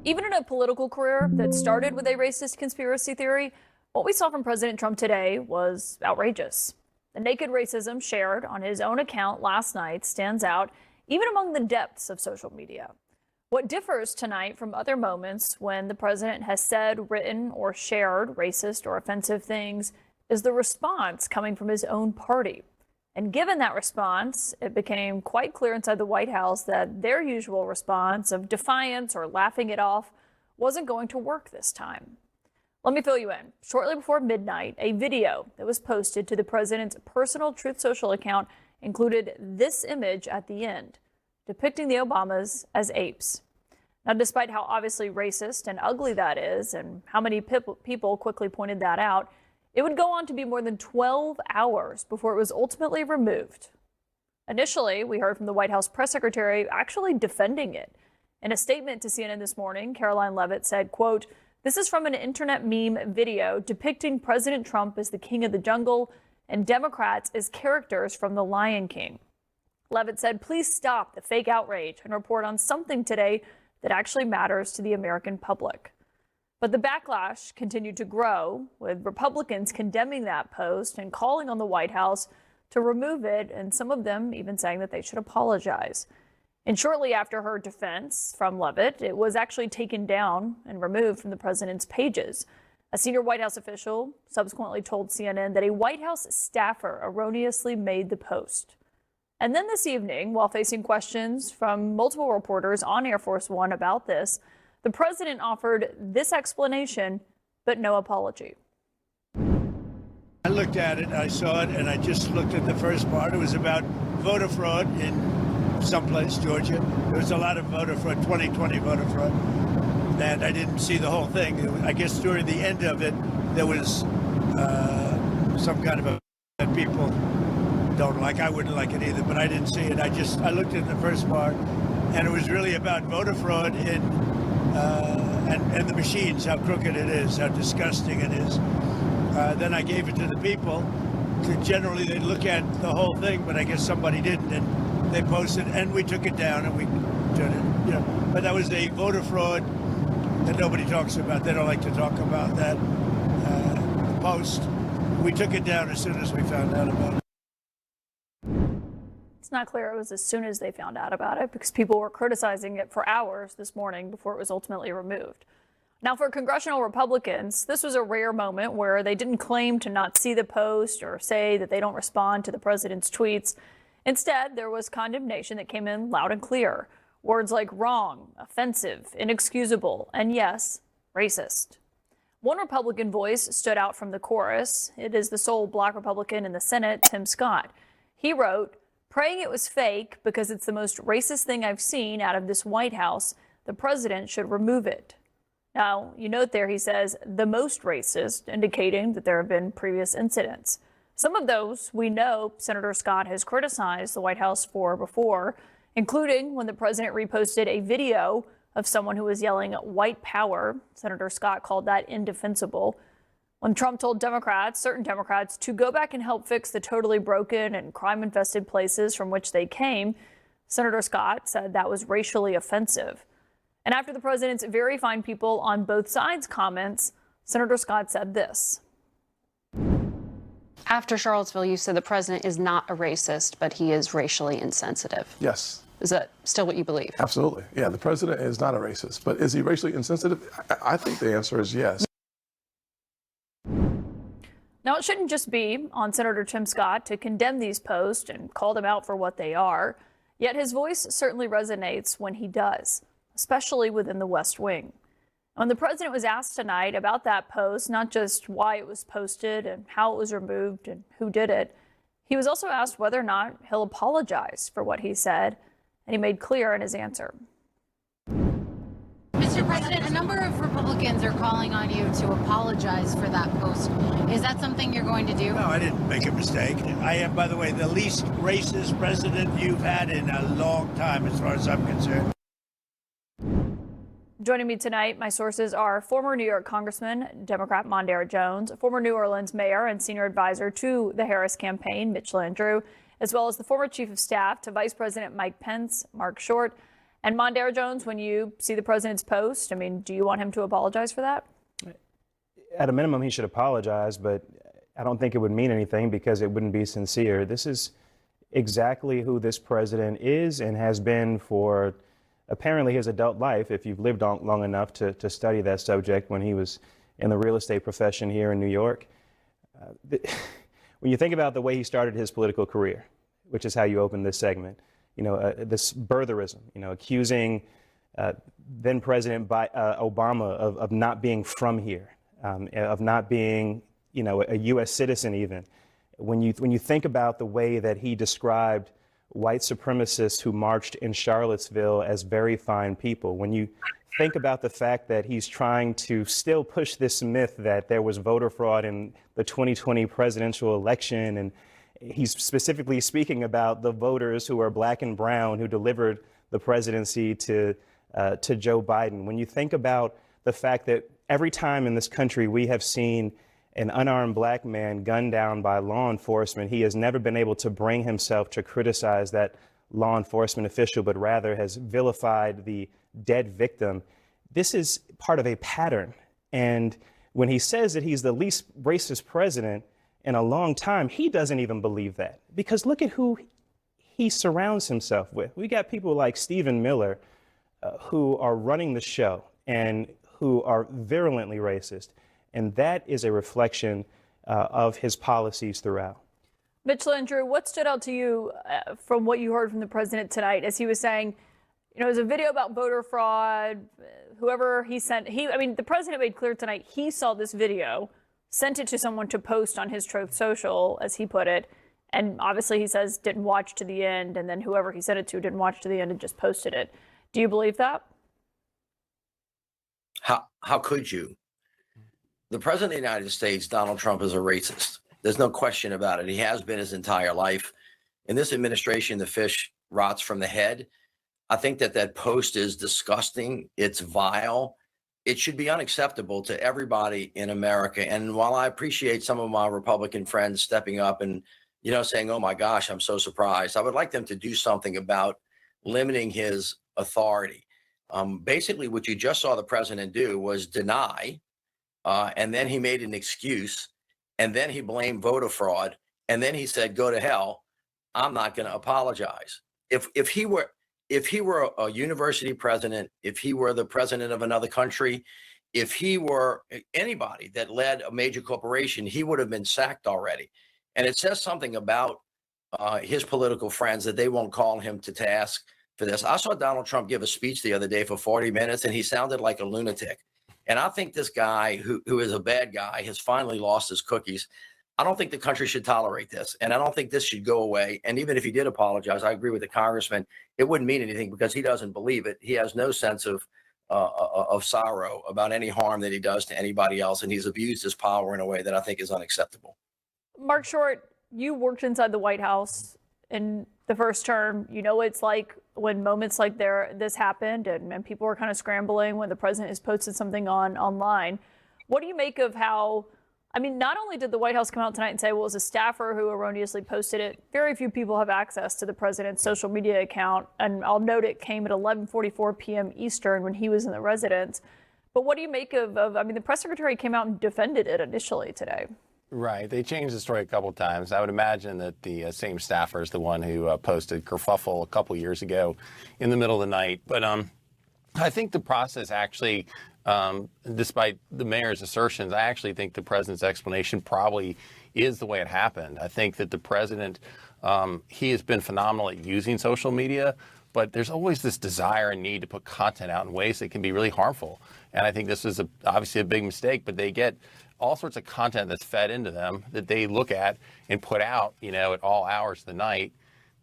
Even in a political career that started with a racist conspiracy theory, what we saw from President Trump today was outrageous. The naked racism shared on his own account last night stands out even among the depths of social media. What differs tonight from other moments when the president has said, written, or shared racist or offensive things is the response coming from his own party. And given that response, it became quite clear inside the White House that their usual response of defiance or laughing it off wasn't going to work this time. Let me fill you in. Shortly before midnight, a video that was posted to the president's personal Truth Social account included this image at the end, depicting the Obamas as apes. Now, despite how obviously racist and ugly that is, and how many people quickly pointed that out, it would go on to be more than 12 hours before it was ultimately removed. Initially, we heard from the White House press secretary actually defending it. In a statement to CNN this morning, Caroline Leavitt said, quote, "This is from an internet meme video depicting President Trump as the king of the jungle and Democrats as characters from The Lion King." Leavitt said, "Please stop the fake outrage and report on something today that actually matters to the American public." But the backlash continued to grow, with Republicans condemning that post and calling on the White House to remove it, and some of them even saying that they should apologize. And shortly after her defense from Leavitt, it was actually taken down and removed from the president's pages. A senior White House official subsequently told CNN that a White House staffer erroneously made the post. And then this evening, while facing questions from multiple reporters on Air Force One about this, the president offered this explanation, but no apology. I looked at it, I saw it, and I just looked at the first part. It was about voter fraud in someplace, Georgia. There was a lot of voter fraud, 2020 voter fraud, and I didn't see the whole thing. I guess during the end of it, there was some kind of a that people don't like. I wouldn't like it either, but I didn't see it. I looked at the first part, and it was really about voter fraud and the machines, how crooked it is, how disgusting it is. Then I gave it to the people. Generally, they look at the whole thing, but I guess somebody didn't, and they posted, and we took it down, and we turned it, But that was a voter fraud that nobody talks about. They don't like to talk about that post. We took it down as soon as we found out about it. It's not clear it was as soon as they found out about it, because people were criticizing it for hours this morning before it was ultimately removed. Now, for congressional Republicans, this was a rare moment where they didn't claim to not see the post or say that they don't respond to the president's tweets. Instead, there was condemnation that came in loud and clear. Words like wrong, offensive, inexcusable, and yes, racist. One Republican voice stood out from the chorus. It is the sole Black Republican in the Senate, Tim Scott. He wrote, "Praying it was fake because it's the most racist thing I've seen out of this White House. The president should remove it." Now, you note there he says the most racist, indicating that there have been previous incidents. Some of those we know Senator Scott has criticized the White House for before, including when the president reposted a video of someone who was yelling white power. Senator Scott called that indefensible. When Trump told certain Democrats, to go back and help fix the totally broken and crime-infested places from which they came, Senator Scott said that was racially offensive. And after the president's very fine people on both sides comments, Senator Scott said this. After Charlottesville, you said the president is not a racist, but he is racially insensitive. Yes. Is that still what you believe? Absolutely. Yeah, the president is not a racist, but is he racially insensitive? I think the answer is yes. Now, it shouldn't just be on Senator Tim Scott to condemn these posts and call them out for what they are. Yet his voice certainly resonates when he does, especially within the West Wing. When the president was asked tonight about that post, not just why it was posted and how it was removed and who did it, he was also asked whether or not he'll apologize for what he said, and he made clear in his answer. Mr. President, a number of Republicans are calling on you to apologize for that post. Is that something you're going to do? No, I didn't make a mistake. I am, by the way, the least racist president you've had in a long time, as far as I'm concerned. Joining me tonight, my sources are former New York Congressman, Democrat Mondaire Jones, former New Orleans mayor and senior advisor to the Harris campaign, Mitch Landrieu, as well as the former chief of staff to Vice President Mike Pence, Mark Short, And Mondaire Jones, when you see the president's post, I mean, do you want him to apologize for that? At a minimum, he should apologize, but I don't think it would mean anything because it wouldn't be sincere. This is exactly who this president is and has been for apparently his adult life, if you've lived long enough to study that subject when he was in the real estate profession here in New York. When you think about the way he started his political career, which is how you open this segment, this birtherism, accusing then President Obama of not being from here, of not being, a U.S. citizen even. When you think about the way that he described white supremacists who marched in Charlottesville as very fine people, when you think about the fact that he's trying to still push this myth that there was voter fraud in the 2020 presidential election, and he's specifically speaking about the voters who are black and brown who delivered the presidency to Joe Biden. When you think about the fact that every time in this country we have seen an unarmed black man gunned down by law enforcement, he has never been able to bring himself to criticize that law enforcement official, but rather has vilified the dead victim. This is part of a pattern. And when he says that he's the least racist president in a long time, he doesn't even believe that. Because look at who he surrounds himself with. We got people like Stephen Miller who are running the show and who are virulently racist. And that is a reflection of his policies throughout. Mitchell and Drew, what stood out to you from what you heard from the president tonight as he was saying, it was a video about voter fraud, whoever he sent, the president made clear tonight he saw this video, sent it to someone to post on his Truth Social, as he put it, and obviously he says didn't watch to the end, and then whoever he sent it to didn't watch to the end and just posted it. Do you believe that? How could you? The president of the United States, Donald Trump, is a racist. There's no question about it. He has been his entire life. In this administration, the fish rots from the head. I think that post is disgusting. It's vile. It should be unacceptable to everybody in America. And while I appreciate some of my Republican friends stepping up and, saying, oh my gosh, I'm so surprised, I would like them to do something about limiting his authority. Basically, what you just saw the president do was deny, and then he made an excuse, and then he blamed voter fraud, and then he said, go to hell, I'm not going to apologize. If he were a university president, if he were the president of another country, if he were anybody that led a major corporation, he would have been sacked already. And it says something about his political friends that they won't call him to task for this. I saw Donald Trump give a speech the other day for 40 minutes, and he sounded like a lunatic. And I think this guy, who is a bad guy, has finally lost his cookies. I don't think the country should tolerate this, and I don't think this should go away. And even if he did apologize, I agree with the congressman, it wouldn't mean anything because he doesn't believe it. He has no sense of sorrow about any harm that he does to anybody else, and he's abused his power in a way that I think is unacceptable. Mark Short, you worked inside the White House in the first term. You know what it's like when moments like this happened and people were kind of scrambling when the president has posted something online. What do you make of how, not only did the White House come out tonight and say, well, it was a staffer who erroneously posted it. Very few people have access to the president's social media account. And I'll note it came at 11:44 p.m. Eastern when he was in the residence. But what do you make of the press secretary came out and defended it initially today. Right. They changed the story a couple of times. I would imagine that the same staffer is the one who posted kerfuffle a couple years ago in the middle of the night. But I think the process actually, despite the mayor's assertions, I actually think the president's explanation probably is the way it happened. I think that the president, he has been phenomenal at using social media, but there's always this desire and need to put content out in ways that can be really harmful. And I think this is obviously a big mistake, but they get all sorts of content that's fed into them that they look at and put out, at all hours of the night.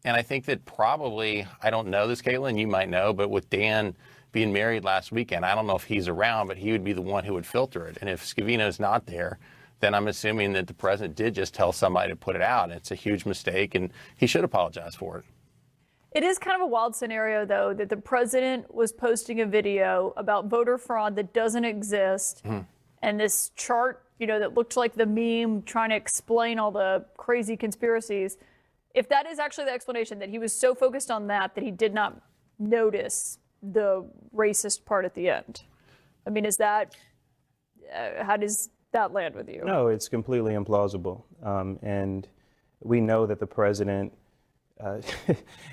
And I think that probably, I don't know this, Caitlin, you might know, but with Dan being married last weekend, I don't know if he's around, but he would be the one who would filter it. And if Scavino's not there, then I'm assuming that the president did just tell somebody to put it out. It's a huge mistake, and he should apologize for it. It is kind of a wild scenario, though, that the president was posting a video about voter fraud that doesn't exist. Mm-hmm. And this chart, that looked like the meme trying to explain all the crazy conspiracies. If that is actually the explanation, that he was so focused on that he did not notice the racist part at the end. I mean, is that, how does that land with you? No, it's completely implausible. And we know that the president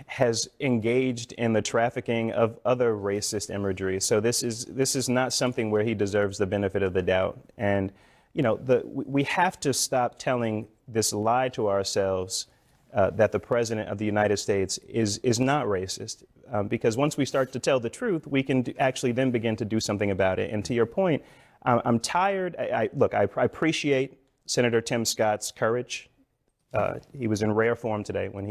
has engaged in the trafficking of other racist imagery. So this is not something where he deserves the benefit of the doubt. And, you know, we have to stop telling this lie to ourselves that the president of the United States is not racist. Because once we start to tell the truth, we can actually then begin to do something about it. And to your point, I'm tired. Look, I appreciate Senator Tim Scott's courage. He was in rare form today when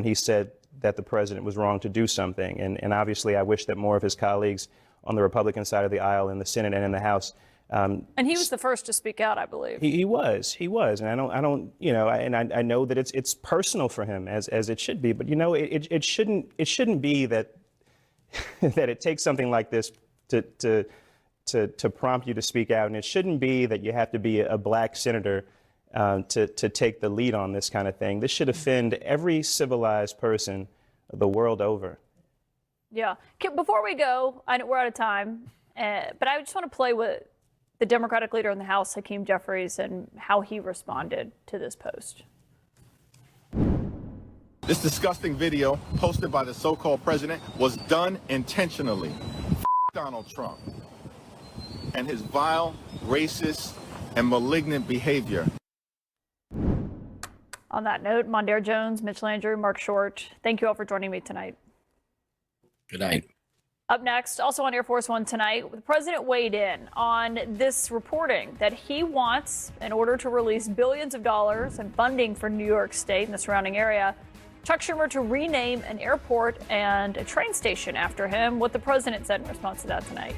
he said that the president was wrong to do something. And obviously, I wish that more of his colleagues on the Republican side of the aisle in the Senate and in the House. And he was the first to speak out, I believe. He was, and I don't, you know, I know that it's personal for him as it should be, but you know, it shouldn't be that that it takes something like this to prompt you to speak out, and it shouldn't be that you have to be a black senator to take the lead on this kind of thing. This should offend every civilized person the world over. Yeah. Before we go, I know we're out of time, but I just want to play with the Democratic leader in the House, Hakeem Jeffries, and how he responded to this post. This disgusting video posted by the so-called president was done intentionally. Donald Trump and his vile, racist, and malignant behavior. On that note, Mondaire Jones, Mitch Landrieu, Mark Short, thank you all for joining me tonight. Good night. Up next, also on Air Force One tonight, the president weighed in on this reporting that he wants, in order to release billions of dollars in funding for New York State and the surrounding area, Chuck Schumer to rename an airport and a train station after him. What the president said in response to that tonight.